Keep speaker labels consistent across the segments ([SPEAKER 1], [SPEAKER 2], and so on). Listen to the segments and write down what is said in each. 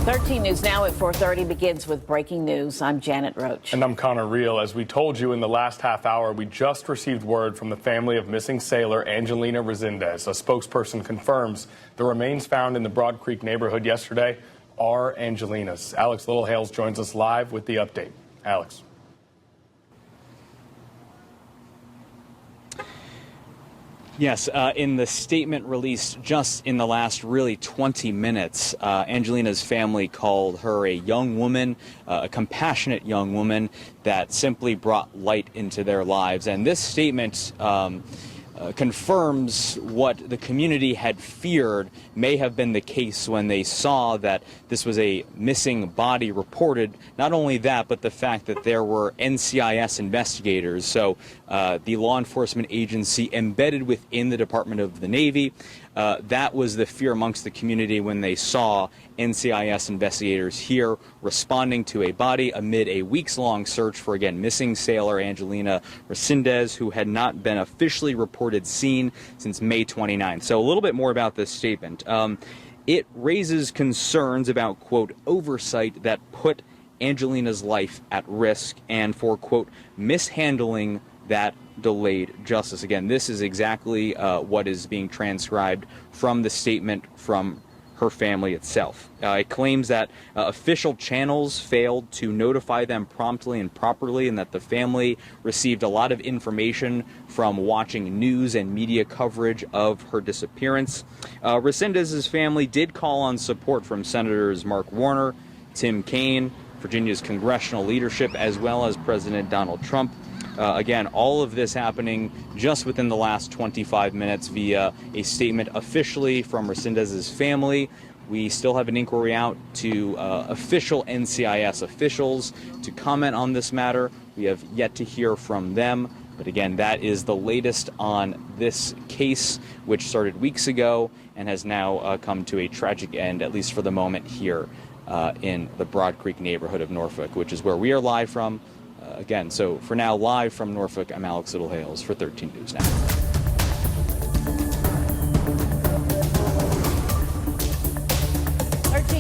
[SPEAKER 1] 13 News Now at 4:30 begins with breaking news. I'm Janet Roach.
[SPEAKER 2] And I'm Connor Reel. As we told you in the last half hour, we just received word from the family of missing sailor Angelina Resendiz. A spokesperson confirms the remains found in the Broad Creek neighborhood yesterday are Angelina's. Alex Littlehales joins us live with the update. Alex.
[SPEAKER 3] Yes, in the statement released just in the last really 20 minutes, Angelina's family called her a young woman, a compassionate young woman that simply brought light into their lives. And this statement confirms what the community had feared may have been the case when they saw that this was a missing body reported. Not only that, but the fact that there were NCIS investigators, so the law enforcement agency embedded within the Department of the Navy. That was the fear amongst the community when they saw NCIS investigators here responding to a body amid a weeks-long search for, again, missing sailor Angelina Resendiz, who had not been officially reported seen since May 29th. So a little bit more about this statement. It raises concerns about, quote, oversight that put Angelina's life at risk and for, quote, mishandling that delayed justice. Again, this is exactly what is being transcribed from the statement from her family itself. It claims that official channels failed to notify them promptly and properly, and that the family received a lot of information from watching news and media coverage of her disappearance. Resendiz's family did call on support from Senators Mark Warner, Tim Kaine, Virginia's congressional leadership, as well as President Donald Trump. Again, all of this happening just within the last 25 minutes via a statement officially from Resendiz's family. We still have an inquiry out to official NCIS officials to comment on this matter. We have yet to hear from them. But again, that is the latest on this case, which started weeks ago and has now come to a tragic end, at least for the moment, here in the Broad Creek neighborhood of Norfolk, which is where we are live from. Again, so for now, live from Norfolk, I'm Alex Littlehales for 13 News Now.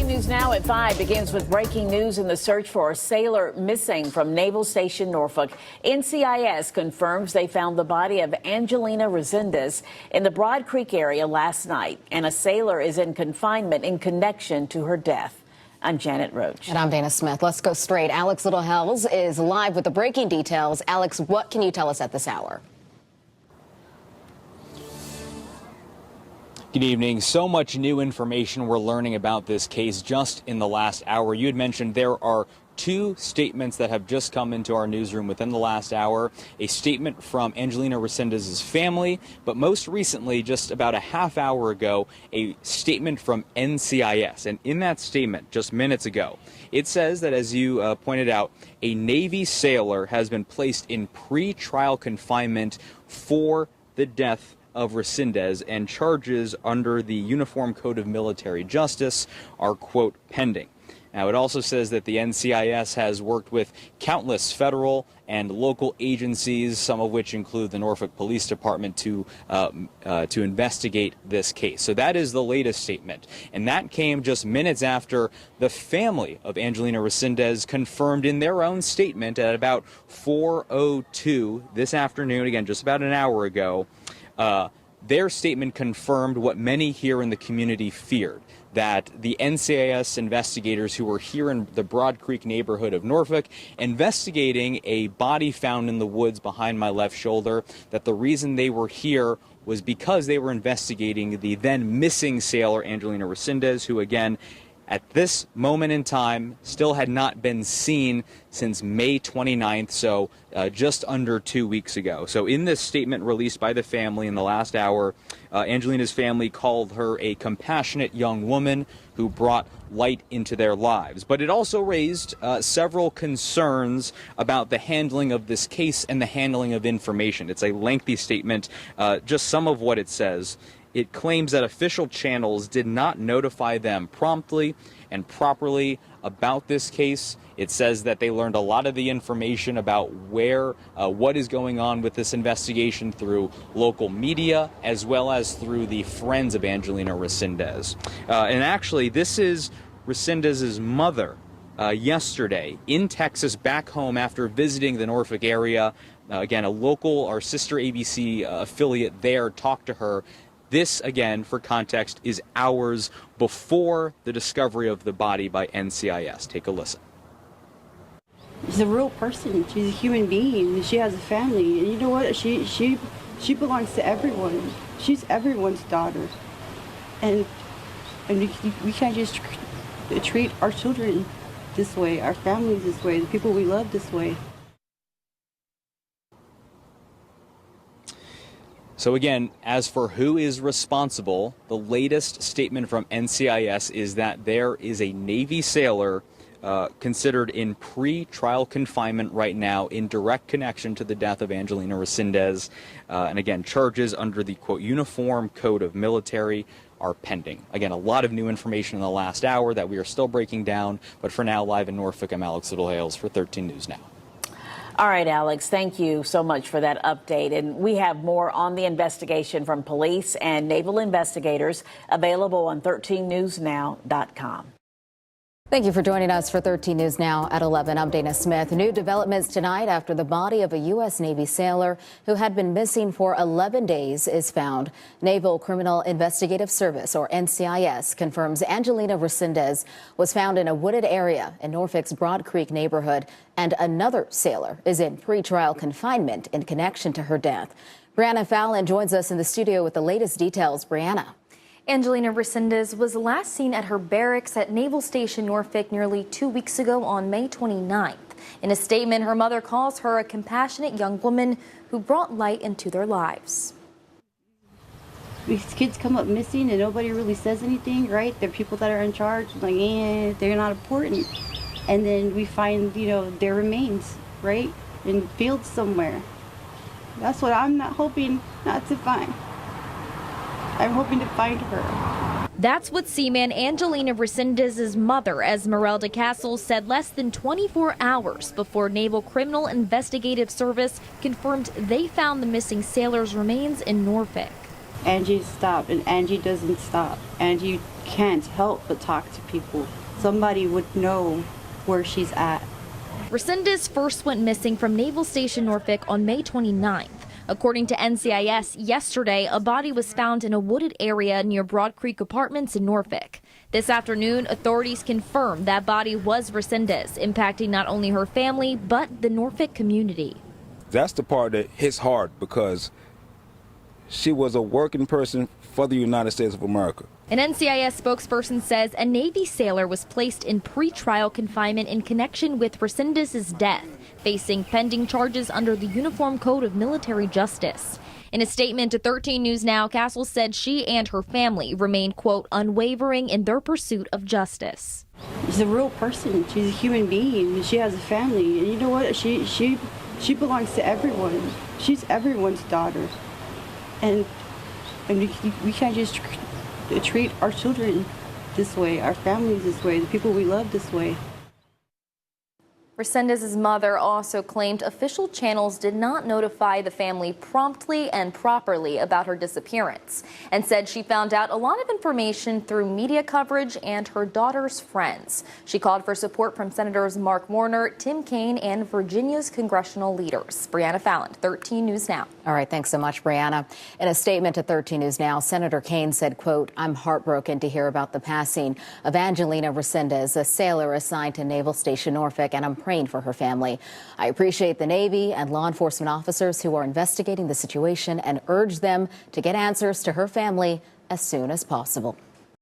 [SPEAKER 1] News Now at 5 begins with breaking news in the search for a sailor missing from Naval Station Norfolk. NCIS confirms they found the body of Angelina Resendiz in the Broad Creek area last night, and a sailor is in confinement in connection to her death. I'm Janet Roach.
[SPEAKER 4] And I'm Dana Smith. Let's go straight. Alex Littlehales is live with the breaking details. Alex, what can you tell us at this hour?
[SPEAKER 3] Good evening. So much new information we're learning about this case just in the last hour. You had mentioned there are two statements that have just come into our newsroom within the last hour. A statement from Angelina Resendiz's family, but most recently, just about a half hour ago, a statement from NCIS. And in that statement, just minutes ago, it says that, as you pointed out, a Navy sailor has been placed in pre-trial confinement for the death of Resendiz, and charges under the Uniform Code of Military Justice are, quote, pending. Now, it also says that the NCIS has worked with countless federal and local agencies, some of which include the Norfolk Police Department, to investigate this case. So that is the latest statement. And that came just minutes after the family of Angelina Resendiz confirmed in their own statement at about 4:02 this afternoon, again, just about an hour ago, their statement confirmed what many here in the community feared, that the NCIS investigators who were here in the Broad Creek neighborhood of Norfolk investigating a body found in the woods behind my left shoulder, that the reason they were here was because they were investigating the then missing sailor Angelina Resendiz, who, again, at this moment in time, still had not been seen since May 29th, so just under 2 weeks ago. So in this statement released by the family in the last hour, Angelina's family called her a compassionate young woman who brought light into their lives. But it also raised several concerns about the handling of this case and the handling of information. It's a lengthy statement. Just some of what it says. It claims that official channels did not notify them promptly and properly about this case. It says that they learned a lot of the information about what is going on with this investigation through local media, as well as through the friends of Angelina Resendiz. And actually, this is Resendiz's mother yesterday in Texas, back home after visiting the Norfolk area. Again, a local, our sister ABC affiliate there talked to her. This, again, for context, is hours before the discovery of the body by NCIS. Take a listen.
[SPEAKER 5] She's a real person. She's a human being. She has a family. And you know what? She belongs to everyone. She's everyone's daughter. And we can't just treat our children this way, our families this way, the people we love this way.
[SPEAKER 3] So again, as for who is responsible, the latest statement from NCIS is that there is a Navy sailor considered in pre-trial confinement right now in direct connection to the death of Angelina Resendiz. And again, charges under the, quote, Uniform Code of Military are pending. Again, a lot of new information in the last hour that we are still breaking down. But for now, live in Norfolk, I'm Alex Littlehales for 13 News Now.
[SPEAKER 1] All right, Alex, thank you so much for that update. And we have more on the investigation from police and naval investigators available on 13newsnow.com.
[SPEAKER 4] Thank you for joining us for 13 News Now at 11. I'm Dana Smith. New developments tonight after the body of a U.S. Navy sailor who had been missing for 11 days is found. Naval Criminal Investigative Service, or NCIS, confirms Angelina Resendiz was found in a wooded area in Norfolk's Broad Creek neighborhood, and another sailor is in pretrial confinement in connection to her death. Brianna Fallon joins us in the studio with the latest details. Brianna.
[SPEAKER 6] Angelina Resendiz was last seen at her barracks at Naval Station Norfolk nearly 2 weeks ago on May 29th. In a statement, her mother calls her a compassionate young woman who brought light into their lives.
[SPEAKER 5] These kids come up missing and nobody really says anything, right? They're people that are in charge, like, they're not important. And then we find, their remains, right? In fields somewhere. That's what I'm not hoping not to find. I'm hoping to find her.
[SPEAKER 6] That's what Seaman Angelina Resendiz's mother, Esmeralda Castle, said less than 24 hours before Naval Criminal Investigative Service confirmed they found the missing sailor's remains in Norfolk.
[SPEAKER 5] Angie stopped, and Angie doesn't stop. Angie can't help but talk to people. Somebody would know where she's at.
[SPEAKER 6] Resendiz first went missing from Naval Station Norfolk on May 29th. According to NCIS, yesterday, a body was found in a wooded area near Broad Creek Apartments in Norfolk. This afternoon, authorities confirmed that body was Resendiz, impacting not only her family, but the Norfolk community.
[SPEAKER 7] That's the part that hits hard because she was a working person for the United States of America.
[SPEAKER 6] An NCIS spokesperson says a Navy sailor was placed in pretrial confinement in connection with Resendiz's death, facing pending charges under the Uniform Code of Military Justice. In a statement to 13 News Now, Castle said she and her family remain, quote, unwavering in their pursuit of justice.
[SPEAKER 5] She's a real person. She's a human being. She has a family. And you know what? She belongs to everyone. She's everyone's daughter. And we can't just treat our children this way, our families this way, the people we love this way.
[SPEAKER 6] Resendiz's mother also claimed official channels did not notify the family promptly and properly about her disappearance, and said she found out a lot of information through media coverage and her daughter's friends. She called for support from Senators Mark Warner, Tim Kaine, and Virginia's congressional leaders. Brianna Fallon, 13 News Now.
[SPEAKER 4] All right, thanks so much, Brianna. In a statement to 13 News Now, Senator Kaine said, quote, I'm heartbroken to hear about the passing of Angelina Resendiz, a sailor assigned to Naval Station Norfolk, and I'm praying for her family. I appreciate the Navy and law enforcement officers who are investigating the situation and urge them to get answers to her family as soon as possible.